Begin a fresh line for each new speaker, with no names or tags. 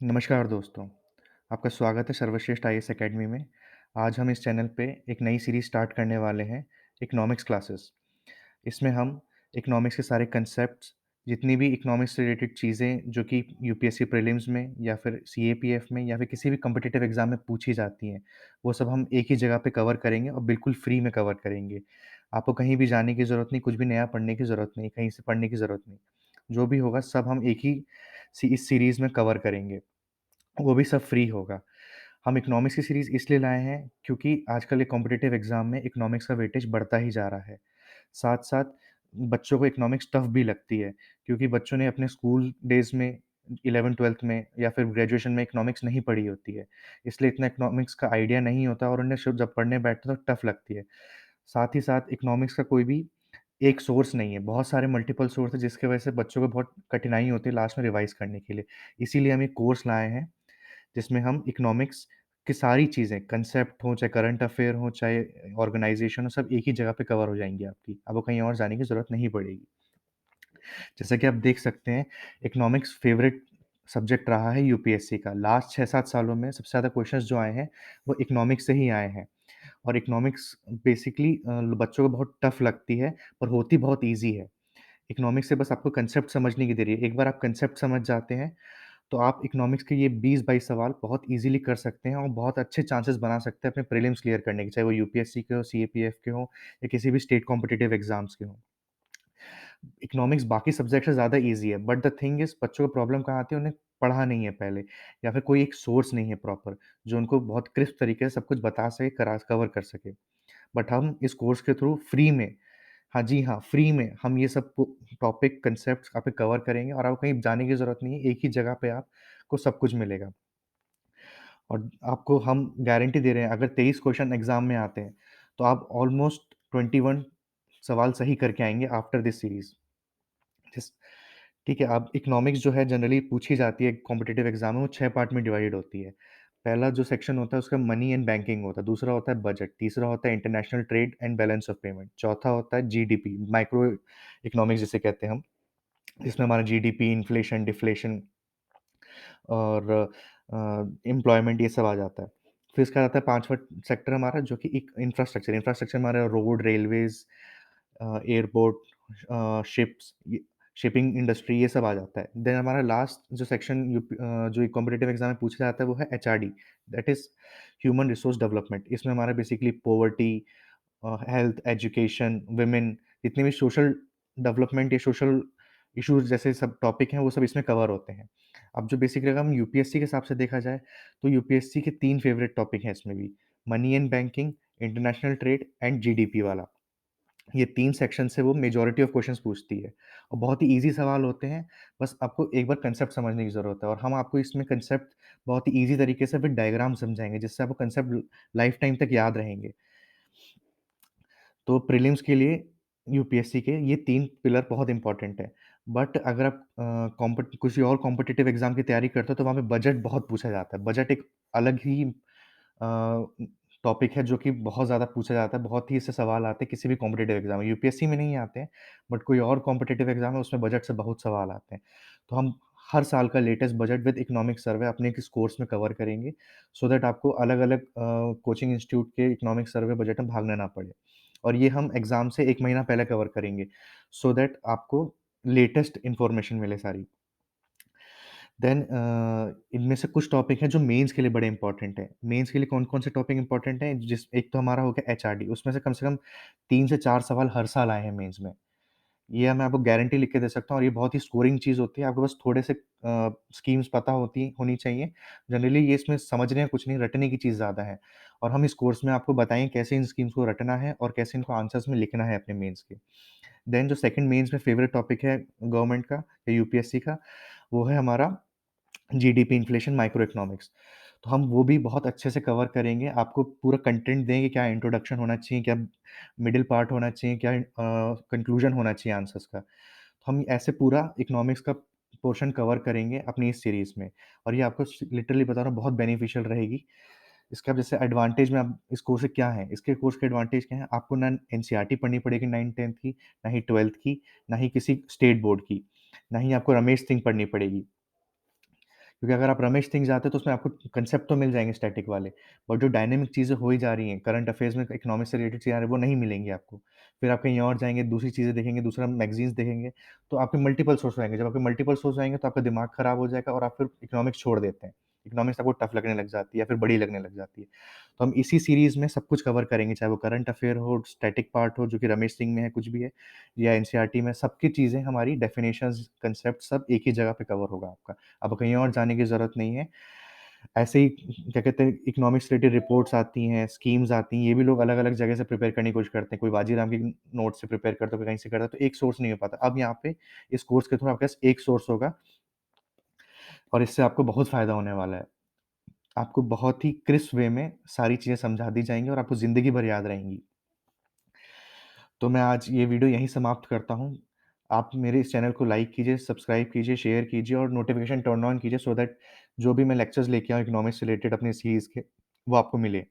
नमस्कार दोस्तों, आपका स्वागत है सर्वश्रेष्ठ आईएएस अकेडमी में। आज हम इस चैनल पे एक नई सीरीज़ स्टार्ट करने वाले हैं, इकोनॉमिक्स क्लासेस। इसमें हम इकोनॉमिक्स के सारे कंसेप्ट्स, जितनी भी इकोनॉमिक्स से रिलेटेड चीज़ें जो कि यूपीएससी प्रीलिम्स में या फिर सीएपीएफ में या फिर किसी भी कॉम्पिटिटिव एग्ज़ाम में पूछी जाती हैं, वो सब हम एक ही जगह पे कवर करेंगे और बिल्कुल फ्री में कवर करेंगे। आपको कहीं भी जाने की ज़रूरत नहीं, कुछ भी नया पढ़ने की ज़रूरत नहीं, कहीं से पढ़ने की ज़रूरत नहीं। जो भी होगा सब हम एक ही इस सीरीज़ में कवर करेंगे। वो भी सब फ्री होगा। हम इकोनॉमिक्स की सीरीज़ इसलिए लाए हैं क्योंकि आजकल ये कॉम्पिटिटिव एग्ज़ाम में इकोनॉमिक्स का वेटेज बढ़ता ही जा रहा है। साथ-साथ बच्चों को इकोनॉमिक्स टफ़ भी लगती है क्योंकि बच्चों ने अपने स्कूल डेज़ में 11th-12th में या फिर ग्रेजुएशन में इकोनॉमिक्स नहीं पढ़ी होती है। इसलिए इतना इकोनॉमिक्स का आइडिया नहीं होता और उन्हें जब पढ़ने बैठते हैं तो टफ़ लगती है। साथ ही साथ इकोनॉमिक्स का कोई भी एक सोर्स नहीं है, बहुत सारे मल्टीपल सोर्स हैं जिसकी वजह से बच्चों को बहुत कठिनाई होती है लास्ट में रिवाइज़ करने के लिए। इसीलिए हम एक कोर्स लाए हैं जिसमें हम इकोनॉमिक्स की सारी चीज़ें, कांसेप्ट हो, चाहे करंट अफ़ेयर हो, चाहे ऑर्गनाइज़ेशन हो, सब एक ही जगह पे कवर हो जाएँगी आपकी। आपको कहीं और जाने की ज़रूरत नहीं पड़ेगी। जैसा कि आप देख सकते हैं, इकोनॉमिक्स फ़ेवरेट सब्जेक्ट रहा है यूपीएससी का। लास्ट 6-7 सालों में सबसे ज़्यादा क्वेश्चंस जो आए हैं, वो इकोनॉमिक्स से ही आए हैं और इकोनॉमिक्स बेसिकली बच्चों को बहुत टफ़ लगती है, पर होती बहुत ईज़ी है। इकोनॉमिक्स से बस आपको कांसेप्ट समझने की देरी है। एक बार आप कांसेप्ट समझ जाते हैं, तो आप इकोनॉमिक्स के ये 20-22 सवाल बहुत ईज़िली कर सकते हैं और बहुत अच्छे चांसेस बना सकते हैं अपने प्रीलिम्स क्लियर करने के, चाहे वो यूपीएससी के हो, सीएपीएफ के हों या किसी भी स्टेट कॉम्पिटिटिव एग्ज़ाम्स के हों। इकोनॉमिक्स बाकी सब्जेक्ट से ज़्यादा ईज़ी है, बट द थिंग इज़ बच्चों को प्रॉब्लम कहाँ आती है, उन्हें पढ़ा नहीं है पहले या फिर कोई एक सोर्स नहीं है प्रॉपर, जो उनको बहुत क्रिस्प तरीके से सब कुछ बता सके, कवर कर सके। बट हम इस कोर्स के थ्रू फ्री में, हाँ जी हाँ, फ्री में हम ये सब को टॉपिक, कांसेप्ट्स आप पे कवर करेंगे और आपको कहीं जाने की ज़रूरत नहीं है, एक ही जगह पे आपको सब कुछ मिलेगा। और आपको हम गारंटी दे रहे हैं, अगर 23 क्वेश्चन एग्ज़ाम में आते हैं, तो आप ऑलमोस्ट 21 सवाल सही करके आएँगे आफ्टर दिस सीरीज़। जिस ठीक है, अब इकोनॉमिक्स जो है जनरली पूछी जाती है कॉम्पिटिटिव एग्ज़ाम में, वो 6 पार्ट में डिवाइडेड होती है। पहला जो सेक्शन होता है उसका मनी एंड बैंकिंग होता है, दूसरा होता है बजट, तीसरा होता है international trade and balance of payment, चौथा होता है जीडीपी, माइक्रो इकोनॉमिक्स जिसे कहते हैं हम, जिसमें हमारा जीडीपी, इन्फ्लेशन, डिफ्लेशन और एम्प्लॉयमेंट ये सब आ जाता है। फिर इसके बाद आता है 5वां सेक्टर हमारा जो कि एक इंफ्रास्ट्रक्चर, इंफ्रास्ट्रक्चर हमारा रोड, रेलवेज़, एयरपोर्ट, शिप्स, ये शिपिंग इंडस्ट्री ये सब आ जाता है। देन हमारा लास्ट जो सेक्शन जो कॉम्पिटिटिव एग्ज़ाम में पूछा जाता है वो है HRD, that is human resource development. इसमें हमारा basically poverty, health, education, women, जितने भी सोशल डेवलपमेंट या सोशल इश्यूज़ जैसे सब टॉपिक हैं, वो सब इसमें कवर होते हैं। अब जो बेसिकली अगर हम यूपीएससी के हिसाब से देखा जाए, तो यूपीएससी के 3 फेवरेट टॉपिक हैं इसमें भी, money and banking, international trade and GDP वाला। ये 3 सेक्शन से वो मेजॉरिटी ऑफ क्वेश्चंस पूछती है और बहुत ही ईज़ी सवाल होते हैं, बस आपको एक बार कांसेप्ट समझने की ज़रूरत है और हम आपको इसमें कांसेप्ट बहुत ही ईज़ी तरीके से विद डायग्राम समझाएँगे, जिससे आपको कांसेप्ट लाइफ़ टाइम तक याद रहेंगे। तो प्रीलिम्स के लिए यूपीएससी के ये 3 पिलर बहुत इम्पोर्टेंट है। बट अगर आप किसी और कॉम्पिटिटिव एग्ज़ाम की तैयारी करते हो तो वहाँ पे बजट बहुत पूछा जाता है। बजट एक अलग ही टॉपिक है जो कि बहुत ज़्यादा पूछा जाता है, बहुत ही इससे सवाल आते हैं किसी भी कॉम्पिटिटिव एग्ज़ाम में। यूपीएससी में नहीं आते हैं, बट कोई और कॉम्पिटिटिव एग्ज़ाम है उसमें बजट से बहुत सवाल आते हैं। तो हम हर साल का latest budget with economic survey अपने किस कोर्स में कवर करेंगे, सो दैट आपको अलग-अलग कोचिंग इंस्टीट्यूट के इकोनॉमिक सर्वे बजट में भागना ना पड़े। और ये हम एग्ज़ाम से 1 महीना पहले कवर करेंगे, सो दैट आपको लेटेस्ट इन्फॉर्मेशन मिले सारी। देन इनमें से कुछ टॉपिक हैं जो मेंस के लिए बड़े इंपॉर्टेंट हैं। मेंस के लिए कौन-कौन से टॉपिक इंपॉर्टेंट हैं? जिस एक तो हमारा हो गया एचआरडी, उसमें से कम 3 से 4 सवाल हर साल आए हैं मेंस में। ये मैं आपको गारंटी लिख के दे सकता हूँ और ये बहुत ही स्कोरिंग चीज़ होती है। आपको बस थोड़े से स्कीम्स पता होनी चाहिए। जनरली ये इसमें समझने का कुछ नहीं, रटने की चीज़ ज़्यादा है और हम इस कोर्स में आपको बताएँगे कैसे इन स्कीम्स को रटना है और कैसे इनको आंसर्स में लिखना है अपने मेंस के। देन जो सेकंड मेंस में फेवरेट टॉपिक है गवर्नमेंट का या यूपीएससी का, वो है हमारा जीडीपी, इन्फ्लेशन, माइक्रो इकोनॉमिक्स। तो हम वो भी बहुत अच्छे से कवर करेंगे। आपको पूरा कंटेंट देंगे, क्या इंट्रोडक्शन होना चाहिए, क्या मिडल पार्ट होना चाहिए, क्या कंक्लूजन होना चाहिए आंसर्स का। तो हम ऐसे पूरा इकोनॉमिक्स का पोर्शन कवर करेंगे अपनी इस सीरीज़ में और ये आपको लिटरली बता रहा हूँ बहुत बेनिफिशियल रहेगी। इसका अब जैसे एडवांटेज में अब इस कोर्स से क्या है, इसके कोर्स के एडवांटेज क्या हैं? आपको ना एनसीईआरटी पढ़नी पड़ेगी 9th-10th की, ना ही 12th की, ना ही किसी स्टेट बोर्ड की, ना ही आपको रमेश सिंह पढ़नी पड़ेगी। क्योंकि अगर आप रमेश थिंग जाते हो तो उसमें आपको कांसेप्ट तो मिल जाएँगे स्टैटिक वाले, बट जो डायनामिक चीज़ें हो ही जा रही हैं, करंट अफेयर्स में इकोनॉमिक्स से रिलेटेड चीज़ें आ रही हैं, वो नहीं मिलेंगी आपको। फिर आप कहीं और जाएँगे, दूसरी चीज़ें देखेंगे, दूसरा मैगज़ीन्स देखेंगे, तो आपके मल्टीपल सोर्स आएँगे। जब आपके मल्टीपल सोर्स आएँगे तो आपका दिमाग खराब हो जाएगा और आप फिर इकोनॉमिक्स छोड़ देते हैं। इकोनॉमिक्स आपको टफ लगने लग जाती है या फिर बड़ी लगने लग जाती है। तो हम इसी सीरीज़ में सब कुछ कवर करेंगे, चाहे वो करंट अफेयर हो, स्टैटिक पार्ट हो, जो कि रमेश सिंह में है, कुछ भी है, या एनसीईआरटी में, सबकी चीज़ें हमारी डेफिनेशंस, कांसेप्ट सब एक ही जगह पे कवर होगा आपका। आपको कहीं और जाने की ज़रूरत नहीं है। ऐसे ही क्या कहते हैं, इकोनॉमिक्स से रिलेटेड रिपोर्ट्स आती हैं, स्कीम्स आती हैं, ये भी लोग अलग-अलग जगह से प्रिपेयर करने की कोशिश करते हैं। कोई बाजीराव की नोट से प्रिपेयर करता है, कोई कहीं से करता है, तो एक सोर्स नहीं हो पाता। अब यहाँ पे इस कोर्स के थ्रू आपके पास एक सोर्स होगा और इससे आपको बहुत फ़ायदा होने वाला है। आपको बहुत ही क्रिस्प वे में सारी चीज़ें समझा दी जाएँगी और आपको ज़िंदगी भर याद रहेंगी। तो मैं आज ये वीडियो यहीं समाप्त करता हूँ। आप मेरे इस चैनल को लाइक कीजिए, सब्सक्राइब कीजिए, शेयर कीजिए और नोटिफ़िकेशन टर्न ऑन कीजिए सो दैट जो भी मैं लेक्चर्स लेके आऊँ इकोनॉमिक्स से रिलेटेड अपनी सीरीज़ के, वो आपको मिले।